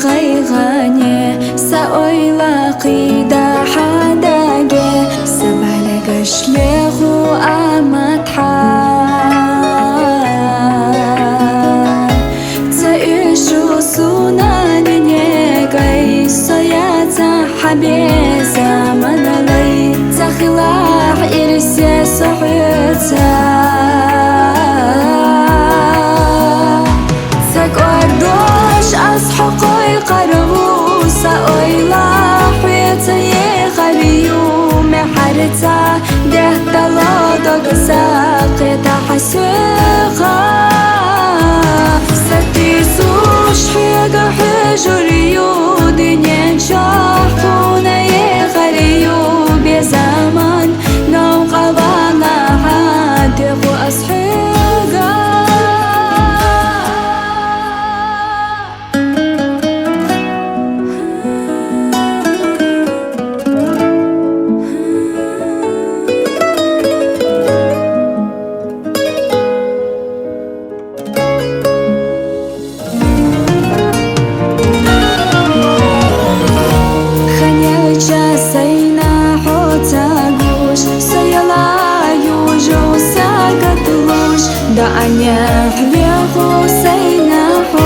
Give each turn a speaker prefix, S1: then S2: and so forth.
S1: غيغاني سأويلا قيدا حداقي سبالغش لغو أمتحا تعيشو سناني قي سياتا حبي زمن لي تخلاح إرسي صحيتا أصحقي قربو سأويلا حياتي غريو محرتا ده دلادك ساقيتا حسوغا ستيسوش حيقا حجريو دنيا شاحونا يغريو بزمان نو قوانا عادقو أصحقا да аня хлебу сейна.